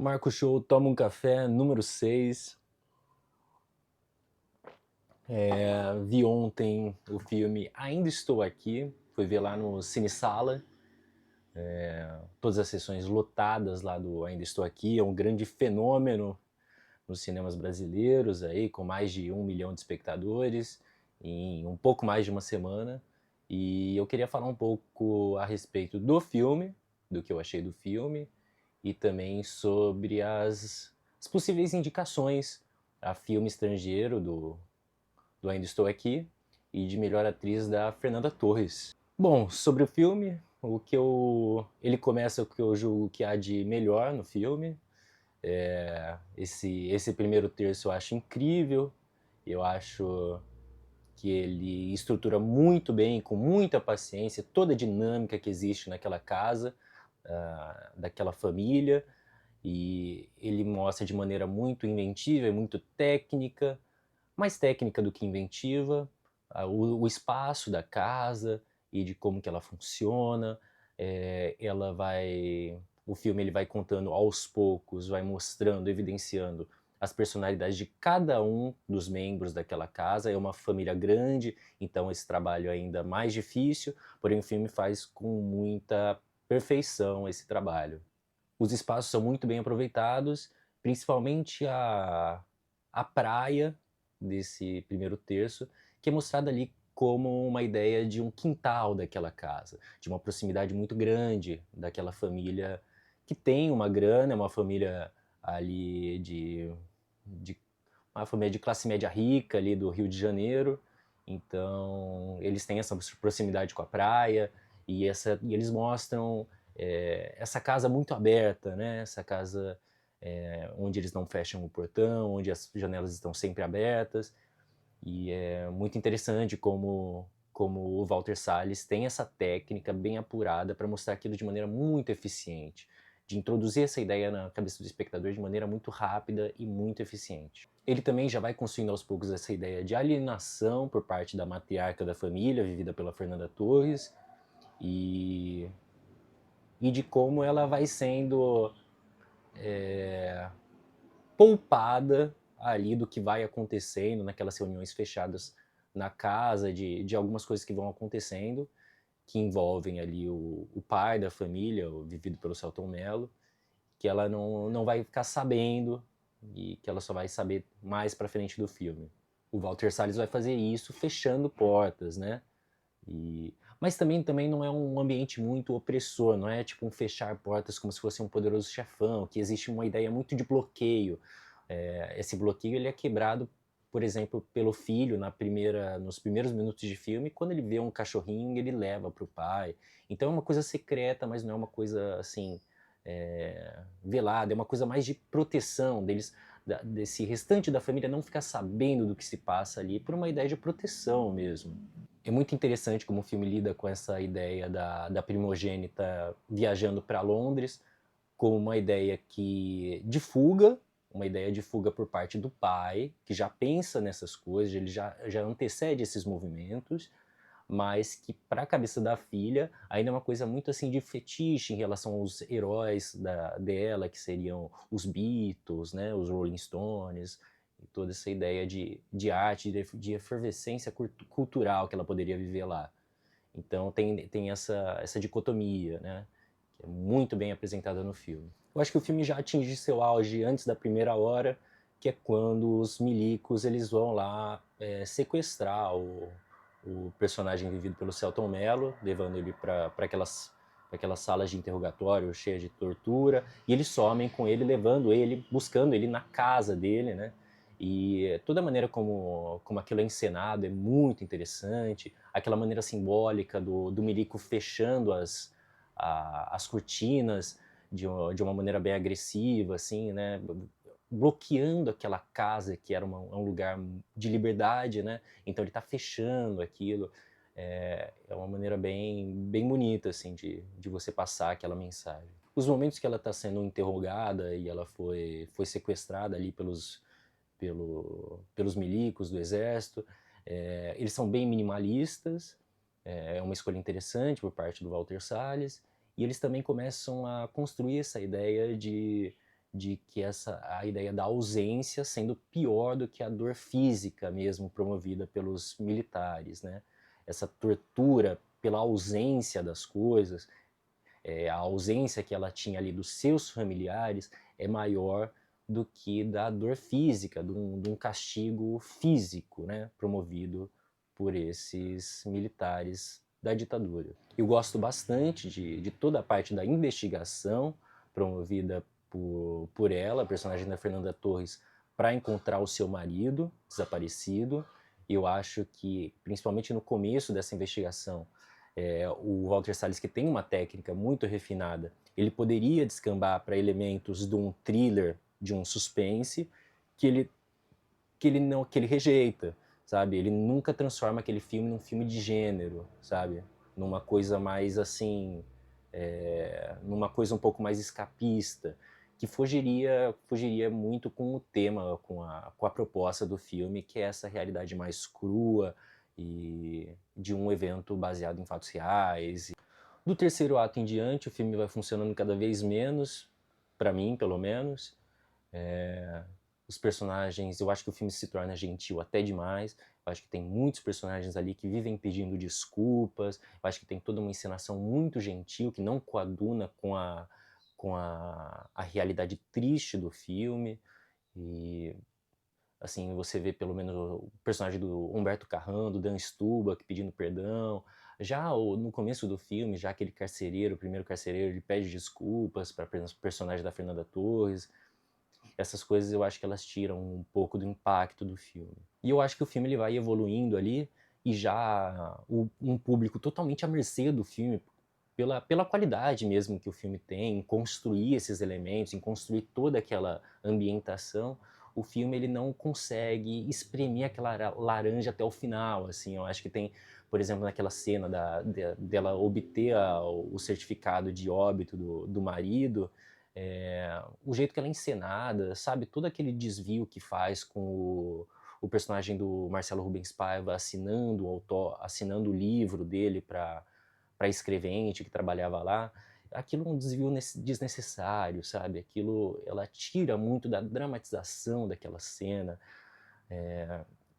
Marco Show, toma um café, número 6. Vi ontem o filme Ainda Estou Aqui, fui ver lá no Cine Sala, todas as sessões lotadas lá do Ainda Estou Aqui, é um grande fenômeno nos cinemas brasileiros, aí, com mais de 1 milhão de espectadores, em um pouco mais de uma semana. E eu queria falar um pouco a respeito do filme, do que eu achei do filme, e também sobre as possíveis indicações a filme estrangeiro do Ainda Estou Aqui e de melhor atriz da Fernanda Torres. Bom, sobre o filme, ele começa com o que eu julgo que há de melhor no filme. Esse primeiro terço eu acho incrível, eu acho que ele estrutura muito bem, com muita paciência, toda a dinâmica que existe naquela casa, daquela família, e ele mostra de maneira muito inventiva e muito técnica, mais técnica do que inventiva, o espaço da casa e de como que ela funciona. Ela vai, o filme ele vai contando aos poucos, vai mostrando, evidenciando as personalidades de cada um dos membros daquela casa. É uma família grande, então esse trabalho é ainda mais difícil, porém o filme faz com muita perfeição esse trabalho. Os espaços são muito bem aproveitados, principalmente a praia desse primeiro terço, que é mostrada ali como uma ideia de um quintal daquela casa, de uma proximidade muito grande daquela família que tem uma grana, é uma família ali de uma família de classe média rica ali do Rio de Janeiro. Então eles têm essa proximidade com a praia e eles mostram essa casa muito aberta, né? Essa casa onde eles não fecham o portão, onde as janelas estão sempre abertas. E é muito interessante como o Walter Salles tem essa técnica bem apurada para mostrar aquilo de maneira muito eficiente, de introduzir essa ideia na cabeça do espectador de maneira muito rápida e muito eficiente. Ele também já vai construindo aos poucos essa ideia de alienação por parte da matriarca da família, vivida pela Fernanda Torres, e, e de como ela vai sendo poupada ali do que vai acontecendo naquelas reuniões fechadas na casa, de algumas coisas que vão acontecendo, que envolvem ali o pai da família, o vivido pelo Selton Mello, que ela não vai ficar sabendo e que ela só vai saber mais pra frente do filme. O Walter Salles vai fazer isso fechando portas, né? Mas também não é um ambiente muito opressor, não é tipo um fechar portas como se fosse um poderoso chefão, que existe uma ideia muito de bloqueio. Esse bloqueio ele é quebrado, por exemplo, pelo filho nos primeiros minutos de filme, quando ele vê um cachorrinho ele leva para o pai. Então é uma coisa secreta, mas não é uma coisa assim velada, é uma coisa mais de proteção deles, desse restante da família não ficar sabendo do que se passa ali, por uma ideia de proteção mesmo. É muito interessante como o filme lida com essa ideia da primogênita viajando para Londres, como uma ideia uma ideia de fuga por parte do pai, que já pensa nessas coisas, ele já antecede esses movimentos, mas que para a cabeça da filha ainda é uma coisa muito assim de fetiche em relação aos heróis dela, que seriam os Beatles, né, os Rolling Stones, e toda essa ideia de arte, de efervescência cultural que ela poderia viver lá. Então tem essa dicotomia, né, que é muito bem apresentada no filme. Eu acho que o filme já atinge seu auge antes da primeira hora, que é quando os milicos eles vão lá sequestrar o personagem vivido pelo Selton Mello, levando ele para aquelas salas de interrogatório cheias de tortura, e eles somem com ele, levando ele, buscando ele na casa dele, né? E toda a maneira como aquilo é encenado é muito interessante, aquela maneira simbólica do milico fechando as cortinas de uma maneira bem agressiva, assim, né? Bloqueando aquela casa que era um lugar de liberdade, né? Então ele está fechando aquilo. É uma maneira bem bonita, assim, de você passar aquela mensagem. Os momentos que ela está sendo interrogada e ela foi sequestrada ali pelos milicos do exército, eles são bem minimalistas, é uma escolha interessante por parte do Walter Salles, e eles também começam a construir essa ideia de que a ideia da ausência sendo pior do que a dor física mesmo promovida pelos militares, né? Essa tortura pela ausência das coisas, a ausência que ela tinha ali dos seus familiares é maior do que da dor física, de um castigo físico, né, promovido por esses militares da ditadura. Eu gosto bastante de toda a parte da investigação promovida por ela, a personagem da Fernanda Torres, para encontrar o seu marido desaparecido. Eu acho que, principalmente no começo dessa investigação, o Walter Salles, que tem uma técnica muito refinada, ele poderia descambar para elementos de um thriller, de um suspense, que ele rejeita, sabe? Ele nunca transforma aquele filme num filme de gênero, sabe? Numa coisa mais assim, numa coisa um pouco mais escapista, que fugiria muito com o tema, com a proposta do filme, que é essa realidade mais crua e de um evento baseado em fatos reais. Do terceiro ato em diante, o filme vai funcionando cada vez menos, para mim, pelo menos. Os personagens, eu acho que o filme se torna gentil até demais. Eu acho que tem muitos personagens ali que vivem pedindo desculpas. Eu acho que tem toda uma encenação muito gentil que não coaduna com a realidade triste do filme. E assim, você vê pelo menos o personagem do Humberto Carrão, do Dan Stubach pedindo perdão. Já no começo do filme, já aquele carcereiro, o primeiro carcereiro, ele pede desculpas para o personagem da Fernanda Torres. Essas coisas eu acho que elas tiram um pouco do impacto do filme. E eu acho que o filme ele vai evoluindo ali e já um público totalmente à mercê do filme, pela qualidade mesmo que o filme tem, em construir esses elementos, em construir toda aquela ambientação, o filme ele não consegue espremer aquela laranja até o final, assim. Eu acho que tem, por exemplo, naquela cena dela obter o certificado de óbito do marido, o jeito que ela é encenada, sabe? Todo aquele desvio que faz com o personagem do Marcelo Rubens Paiva assinando o livro dele para escrevente que trabalhava lá, aquilo é um desvio desnecessário, sabe? Aquilo, ela tira muito da dramatização daquela cena.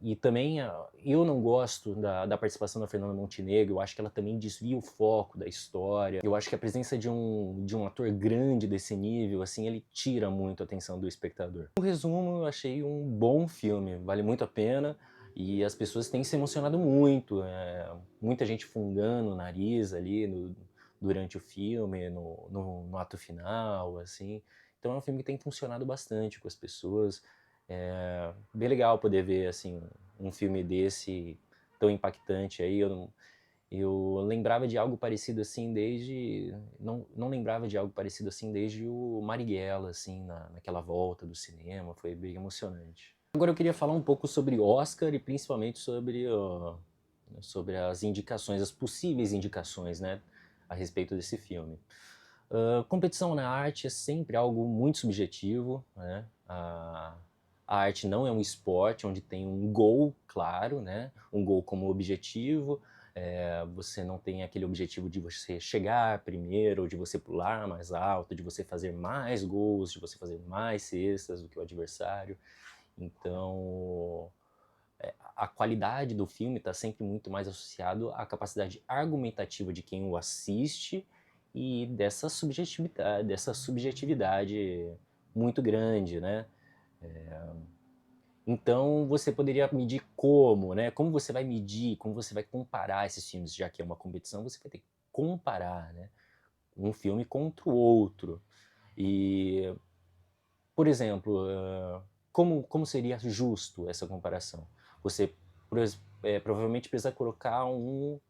E também eu não gosto da participação da Fernanda Montenegro, eu acho que ela também desvia o foco da história. Eu acho que a presença de um ator grande desse nível, assim, ele tira muito a atenção do espectador. No resumo, eu achei um bom filme, vale muito a pena, e as pessoas têm se emocionado muito, muita gente fungando o nariz ali durante o filme, no ato final, assim. Então é um filme que tem funcionado bastante com as pessoas. Bem legal poder ver assim um filme desse tão impactante aí. Eu lembrava de algo parecido assim desde não lembrava de algo parecido assim desde o Marighella, assim, naquela volta do cinema. Foi bem emocionante. Agora eu queria falar um pouco sobre Oscar e principalmente sobre as indicações, as possíveis indicações, né, a respeito desse filme. Competição na arte é sempre algo muito subjetivo, né? A arte não é um esporte onde tem um gol claro, né? Um gol como objetivo. Você não tem aquele objetivo de você chegar primeiro, de você pular mais alto, de você fazer mais gols, de você fazer mais cestas do que o adversário. Então, a qualidade do filme está sempre muito mais associado à capacidade argumentativa de quem o assiste e dessa subjetividade muito grande, né? Então você poderia medir como, né? Como você vai medir, como você vai comparar esses filmes, já que é uma competição, você vai ter que comparar, né? Um filme contra o outro. E, por exemplo, como seria justo essa comparação? Você provavelmente precisa colocar um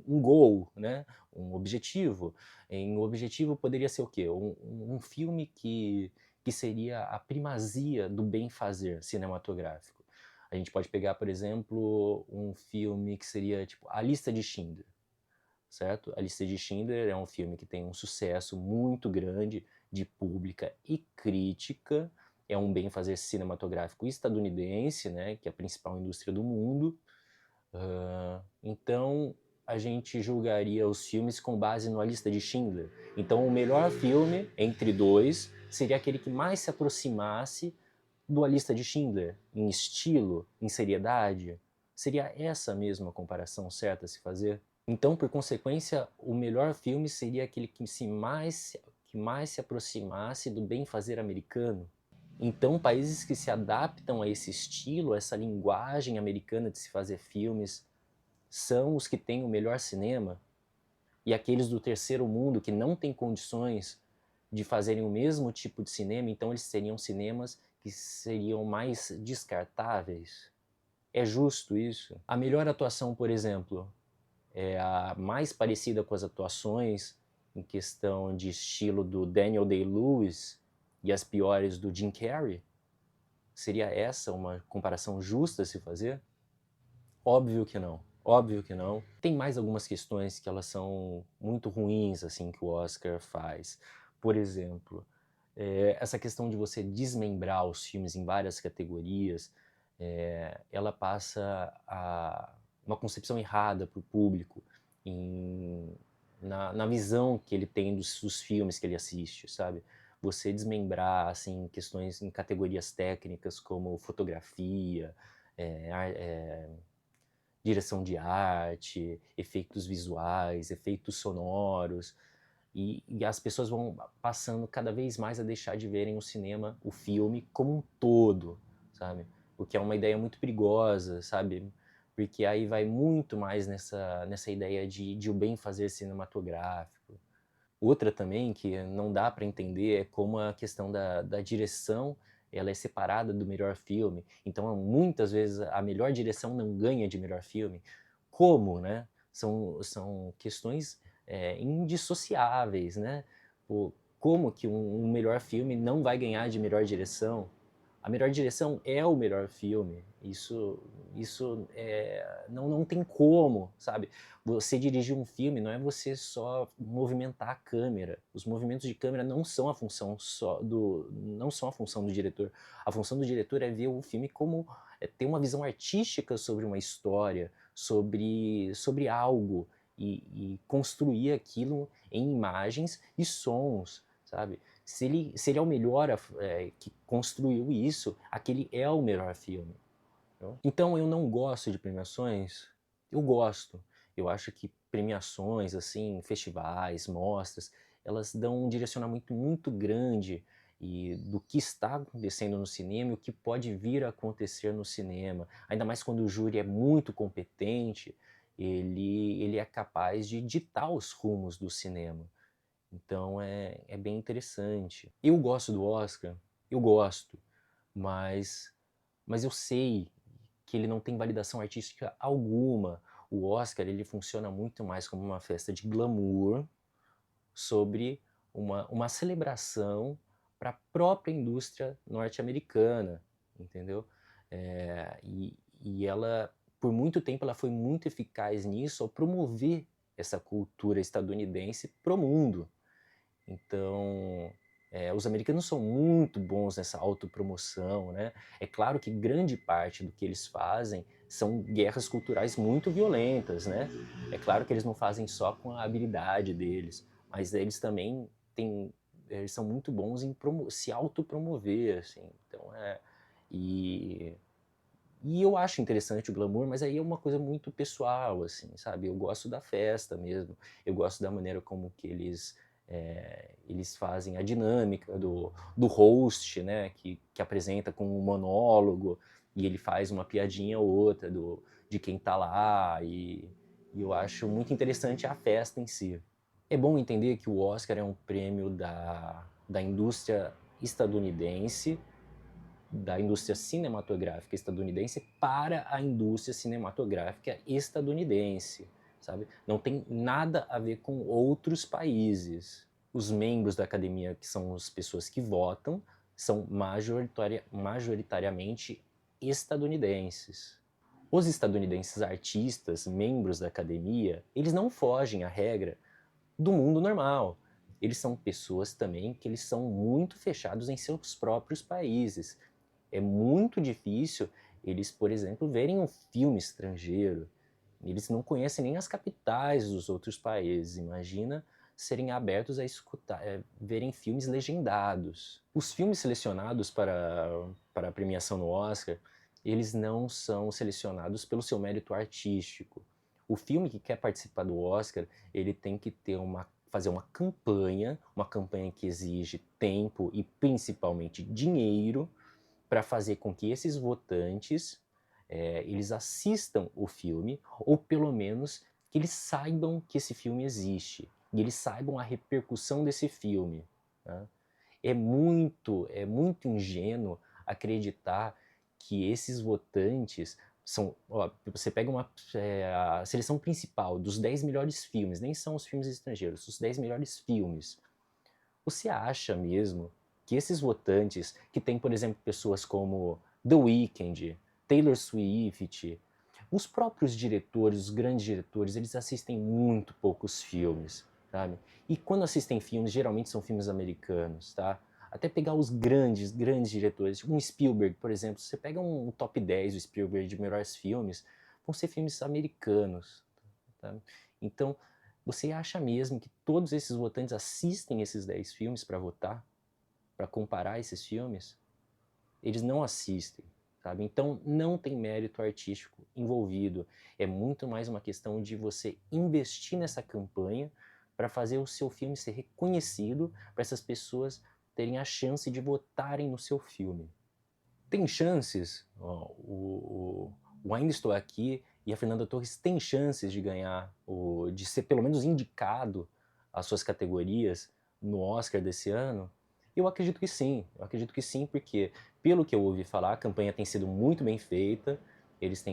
goal, né? Um objetivo. O objetivo poderia ser o quê? Um filme que seria a primazia do bem-fazer cinematográfico. A gente pode pegar, por exemplo, um filme que seria tipo A Lista de Schindler, certo? A Lista de Schindler é um filme que tem um sucesso muito grande de pública e crítica, é um bem-fazer cinematográfico estadunidense, né, que é a principal indústria do mundo. Então, a gente julgaria os filmes com base na lista de Schindler. Então o melhor filme, entre dois, seria aquele que mais se aproximasse do A Lista de Schindler, em estilo, em seriedade. Seria essa mesma comparação certa a se fazer? Então, por consequência, o melhor filme seria aquele que mais se aproximasse do bem-fazer americano. Então, países que se adaptam a esse estilo, a essa linguagem americana de se fazer filmes, são os que têm o melhor cinema, e aqueles do terceiro mundo que não têm condições de fazerem o mesmo tipo de cinema, então eles seriam cinemas que seriam mais descartáveis. É justo isso? A melhor atuação, por exemplo, é a mais parecida com as atuações em questão de estilo do Daniel Day-Lewis e as piores do Jim Carrey? Seria essa uma comparação justa a se fazer? Óbvio que não. Óbvio que não. Tem mais algumas questões que elas são muito ruins, assim, que o Oscar faz. Por exemplo, essa questão de você desmembrar os filmes em várias categorias, ela passa uma concepção errada para o público na visão que ele tem dos filmes que ele assiste, sabe? Você desmembrar, assim, questões em categorias técnicas como fotografia, direção de arte, efeitos visuais, efeitos sonoros, e as pessoas vão passando cada vez mais a deixar de verem o cinema, o filme, como um todo, sabe? O que é uma ideia muito perigosa, sabe? Porque aí vai muito mais nessa ideia de o bem fazer cinematográfico. Outra também que não dá para entender é como a questão da direção ela é separada do melhor filme. Então, muitas vezes, a melhor direção não ganha de melhor filme. Como, né? São questões indissociáveis, né? Como que um melhor filme não vai ganhar de melhor direção? A melhor direção é o melhor filme. Isso não tem como, sabe? Você dirigir um filme não é você só movimentar a câmera. Os movimentos de câmera não são a função não são a função do diretor. A função do diretor é ver o filme como ter uma visão artística sobre uma história, sobre algo e construir aquilo em imagens e sons, sabe? Se ele é o melhor que construiu isso, aquele é o melhor filme. Não? Então eu não gosto de premiações. Eu gosto. Eu acho que premiações, assim, festivais, mostras, elas dão um direcionamento muito grande do que está acontecendo no cinema e o que pode vir a acontecer no cinema. Ainda mais quando o júri é muito competente, ele é capaz de ditar os rumos do cinema. Então é bem interessante. Eu gosto do Oscar, eu gosto, mas eu sei que ele não tem validação artística alguma. O Oscar ele funciona muito mais como uma festa de glamour sobre uma celebração para a própria indústria norte-americana, entendeu? E ela, por muito tempo, ela foi muito eficaz nisso ao promover essa cultura estadunidense para o mundo. Então, os americanos são muito bons nessa autopromoção, né? É claro que grande parte do que eles fazem são guerras culturais muito violentas, né? É claro que eles não fazem só com a habilidade deles, mas eles também eles são muito bons em se autopromover, assim. Então, e, e eu acho interessante o glamour, mas aí é uma coisa muito pessoal, assim, sabe? Eu gosto da festa mesmo, eu gosto da maneira como que eles fazem a dinâmica do host, né? Que apresenta com um monólogo e ele faz uma piadinha ou outra de quem tá lá e eu acho muito interessante a festa em si. É bom entender que o Oscar é um prêmio da indústria estadunidense, da indústria cinematográfica estadunidense para a indústria cinematográfica estadunidense, sabe? Não tem nada a ver com outros países. Os membros da academia, que são as pessoas que votam, são majoritariamente estadunidenses. Os estadunidenses artistas, membros da academia, eles não fogem à regra do mundo normal. Eles são pessoas também que eles são muito fechados em seus próprios países. É muito difícil eles, por exemplo, verem um filme estrangeiro. Eles não conhecem nem as capitais dos outros países, imagina serem abertos a escutar, verem filmes legendados. Os filmes selecionados para a premiação no Oscar, eles não são selecionados pelo seu mérito artístico. O filme que quer participar do Oscar, ele tem que ter fazer uma campanha que exige tempo e principalmente dinheiro, para fazer com que esses votantes eles assistam o filme, ou pelo menos que eles saibam que esse filme existe, e eles saibam a repercussão desse filme. Né? É muito ingênuo acreditar que esses votantes são... Ó, você pega a seleção principal dos 10 melhores filmes, nem são os filmes estrangeiros, os 10 melhores filmes. Você acha mesmo que esses votantes, que tem, por exemplo, pessoas como The Weeknd, Taylor Swift, os próprios diretores, os grandes diretores, eles assistem muito poucos filmes, sabe? E quando assistem filmes, geralmente são filmes americanos, tá? Até pegar os grandes diretores, um Spielberg, por exemplo, você pega um top 10 do Spielberg de melhores filmes, vão ser filmes americanos, tá? Então, você acha mesmo que todos esses votantes assistem esses 10 filmes para votar? Para comparar esses filmes? Eles não assistem, sabe? Então não tem mérito artístico envolvido. É muito mais uma questão de você investir nessa campanha para fazer o seu filme ser reconhecido, para essas pessoas terem a chance de votarem no seu filme. Tem chances, ó, o Ainda Estou Aqui e a Fernanda Torres têm chances de ganhar, de ser pelo menos indicado às suas categorias no Oscar desse ano? Eu acredito que sim, porque pelo que eu ouvi falar, a campanha tem sido muito bem feita, eles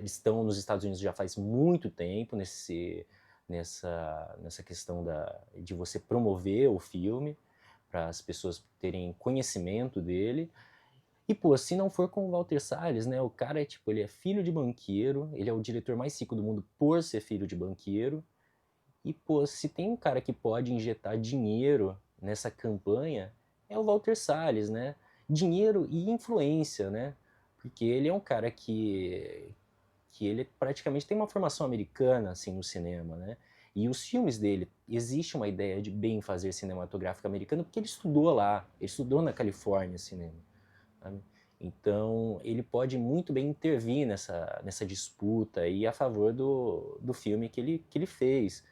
estão nos Estados Unidos já faz muito tempo nessa questão de você promover o filme, para as pessoas terem conhecimento dele. E, pô, se não for com o Walter Salles, né, o cara ele é filho de banqueiro, ele é o diretor mais rico do mundo por ser filho de banqueiro, e, pô, se tem um cara que pode injetar dinheiro nessa campanha, é o Walter Salles, né? Dinheiro e influência, né? Porque ele é um cara que ele praticamente tem uma formação americana, assim, no cinema, né? E os filmes dele, existe uma ideia de bem fazer cinematográfico americano, porque ele estudou lá, ele estudou na Califórnia cinema, sabe? Então, ele pode muito bem intervir nessa disputa aí a favor do filme que ele fez.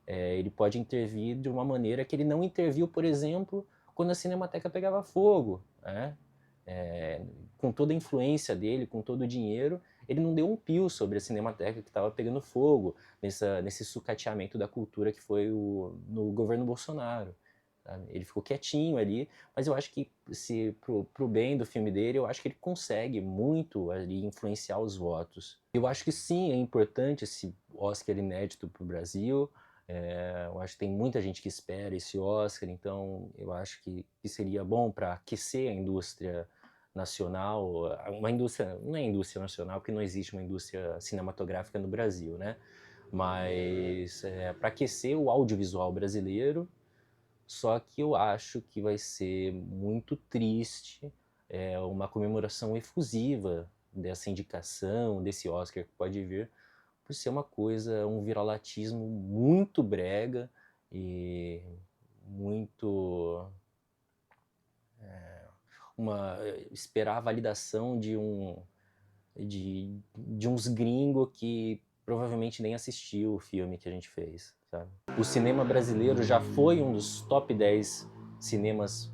Ele pode intervir de uma maneira que ele não interviu, por exemplo, quando a Cinemateca pegava fogo, né? Com toda a influência dele, com todo o dinheiro, ele não deu um pio sobre a Cinemateca que estava pegando fogo nesse sucateamento da cultura que foi no governo Bolsonaro. Sabe? Ele ficou quietinho ali, mas eu acho que pro bem do filme dele, eu acho que ele consegue muito ali influenciar os votos. Eu acho que sim, é importante esse Oscar inédito para o Brasil. Eu acho que tem muita gente que espera esse Oscar, então eu acho que seria bom para aquecer a indústria nacional, uma indústria, não é indústria nacional, porque não existe uma indústria cinematográfica no Brasil, né? Mas para aquecer o audiovisual brasileiro, só que eu acho que vai ser muito triste uma comemoração efusiva dessa indicação, desse Oscar que pode vir, por ser uma coisa, um viralatismo muito brega e muito... esperar a validação de uns gringos que provavelmente nem assistiu o filme que a gente fez, sabe? O cinema brasileiro já foi um dos top 10 cinemas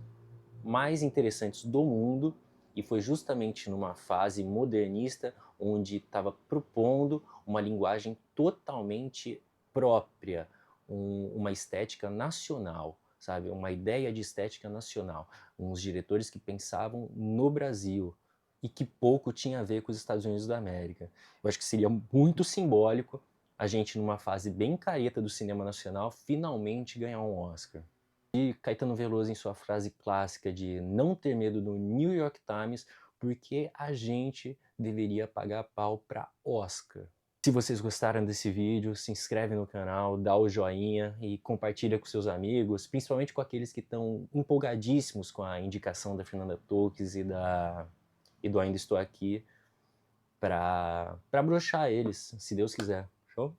mais interessantes do mundo, e foi justamente numa fase modernista onde estava propondo uma linguagem totalmente própria, uma estética nacional, sabe? Uma ideia de estética nacional, uns diretores que pensavam no Brasil e que pouco tinha a ver com os Estados Unidos da América. Eu acho que seria muito simbólico a gente, numa fase bem careta do cinema nacional, finalmente ganhar um Oscar. E Caetano Veloso, em sua frase clássica de não ter medo do New York Times, porque a gente deveria pagar pau para Oscar. Se vocês gostaram desse vídeo, se inscreve no canal, dá o joinha e compartilha com seus amigos, principalmente com aqueles que estão empolgadíssimos com a indicação da Fernanda Torres e do Ainda Estou Aqui, pra broxar eles, se Deus quiser. Show?